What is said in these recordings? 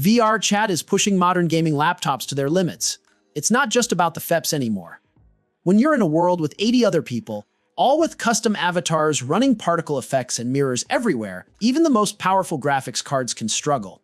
VRChat is pushing modern gaming laptops to their limits. It's not just about the FAQs anymore. When you're in a world with 80 other people, all with custom avatars running particle effects and mirrors everywhere, even the most powerful graphics cards can struggle.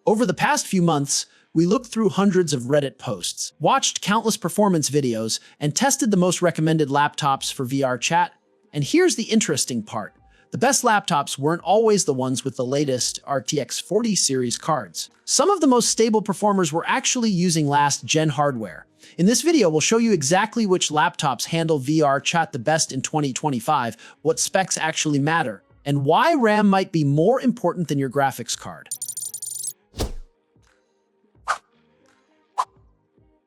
Over the past few months, we looked through hundreds of Reddit posts, watched countless performance videos, and tested the most recommended laptops for VRChat. And here's the interesting part. The best laptops weren't always the ones with the latest RTX 40 series cards. Some of the most stable performers were actually using last-gen hardware. In this video, we'll show you exactly which laptops handle VRChat the best in 2025, what specs actually matter, and why RAM might be more important than your graphics card.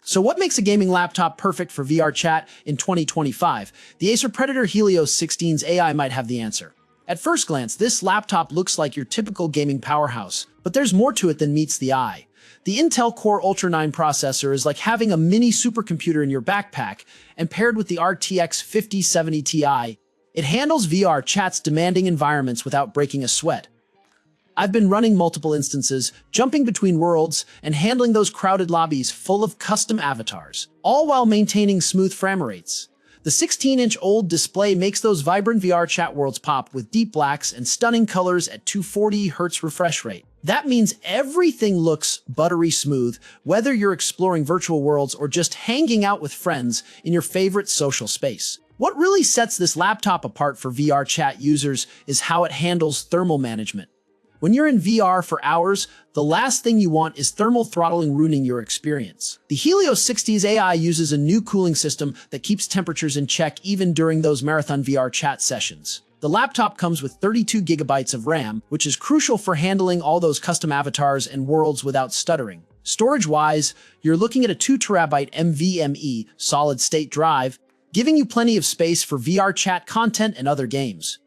So what makes a gaming laptop perfect for VRChat in 2025? The Acer Predator Helios 16's AI might have the answer. At first glance, this laptop looks like your typical gaming powerhouse, but there's more to it than meets the eye. The Intel Core Ultra 9 processor is like having a mini supercomputer in your backpack, and paired with the RTX 5070 Ti, it handles VRChat's demanding environments without breaking a sweat. I've been running multiple instances, jumping between worlds, and handling those crowded lobbies full of custom avatars, all while maintaining smooth frame rates. The 16-inch OLED display makes those vibrant VRChat worlds pop with deep blacks and stunning colors at 240Hz refresh rate. That means everything looks buttery smooth, whether you're exploring virtual worlds or just hanging out with friends in your favorite social space. What really sets this laptop apart for VRChat users is how it handles thermal management. When you're in VR for hours, the last thing you want is thermal throttling ruining your experience. The Helios 60's AI uses a new cooling system that keeps temperatures in check even during those marathon VRChat sessions. The laptop comes with 32 GB of RAM, which is crucial for handling all those custom avatars and worlds without stuttering. Storage-wise, you're looking at a 2 TB NVMe solid-state drive, giving you plenty of space for VRChat content and other games.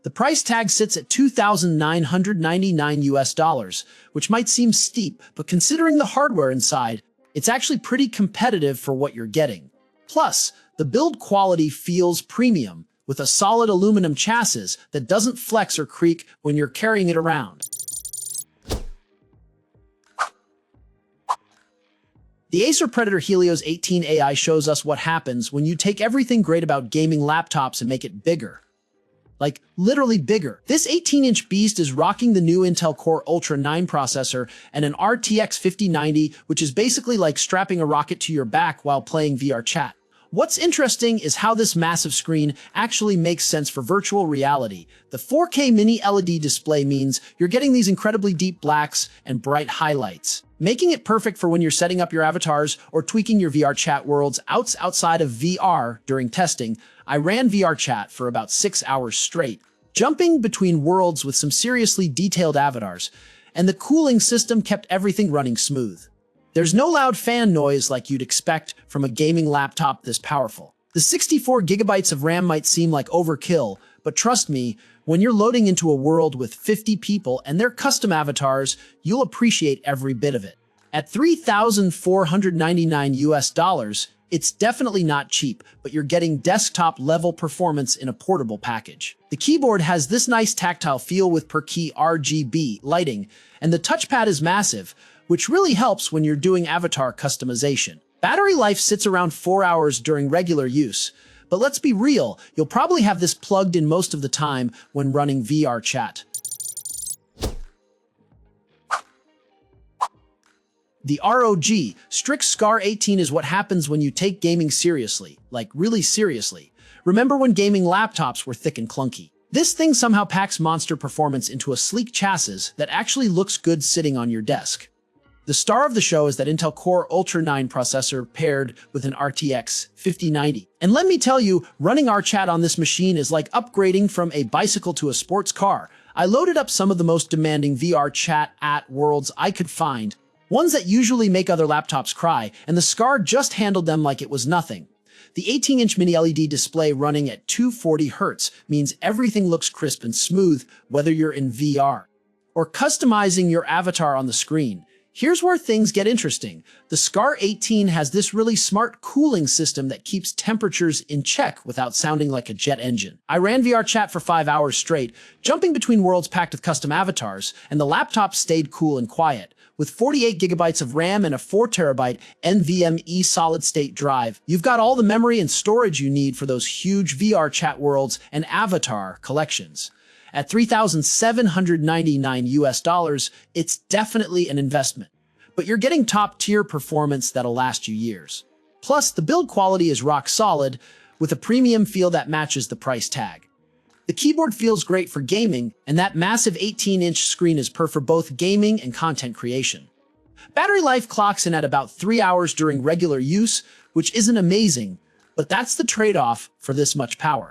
The price tag sits at $2,999 which might seem steep, but considering the hardware inside, it's actually pretty competitive for what you're getting. Plus, the build quality feels premium, with a solid aluminum chassis that doesn't flex or creak when you're carrying it around. The Acer Predator Helios 18 AI shows us what happens when you take everything great about gaming laptops and make it bigger. Like, literally bigger. This 18-inch beast is rocking the new Intel Core Ultra 9 processor and an RTX 5090, which is basically like strapping a rocket to your back while playing VRChat. What's interesting is how this massive screen actually makes sense for virtual reality. The 4K mini LED display means you're getting these incredibly deep blacks and bright highlights, making it perfect for when you're setting up your avatars or tweaking your VRChat worlds outside of VR. During testing, I ran VRChat for about 6 hours straight, jumping between worlds with some seriously detailed avatars, and the cooling system kept everything running smooth. There's no loud fan noise like you'd expect from a gaming laptop this powerful. The 64 GB of RAM might seem like overkill, but trust me, when you're loading into a world with 50 people and their custom avatars, you'll appreciate every bit of it. At $3,499, it's definitely not cheap, but you're getting desktop-level performance in a portable package. The keyboard has this nice tactile feel with per-key RGB lighting, and the touchpad is massive, which really helps when you're doing avatar customization. Battery life sits around 4 hours during regular use, but let's be real, you'll probably have this plugged in most of the time when running VRChat. The ROG Strix Scar 18 is what happens when you take gaming seriously, like really seriously. Remember when gaming laptops were thick and clunky? This thing somehow packs monster performance into a sleek chassis that actually looks good sitting on your desk. The star of the show is that Intel Core Ultra 9 processor paired with an RTX 5090. And let me tell you, running VRChat on this machine is like upgrading from a bicycle to a sports car. I loaded up some of the most demanding VRChat at worlds I could find, ones that usually make other laptops cry, and the Scar just handled them like it was nothing. The 18-inch mini LED display running at 240Hz means everything looks crisp and smooth, whether you're in VR or customizing your avatar on the screen. Here's where things get interesting. The Scar 18 has this really smart cooling system that keeps temperatures in check without sounding like a jet engine. I ran VRChat for 5 hours straight, jumping between worlds packed with custom avatars, and the laptop stayed cool and quiet. With 48 gigabytes of RAM and a 4TB NVMe solid-state drive, you've got all the memory and storage you need for those huge VRChat worlds and avatar collections. At $3,799 US, it's definitely an investment. But you're getting top-tier performance that'll last you years. Plus, the build quality is rock solid, with a premium feel that matches the price tag. The keyboard feels great for gaming, and that massive 18-inch screen is perfect for both gaming and content creation. Battery life clocks in at about 3 hours during regular use, which isn't amazing, but that's the trade-off for this much power.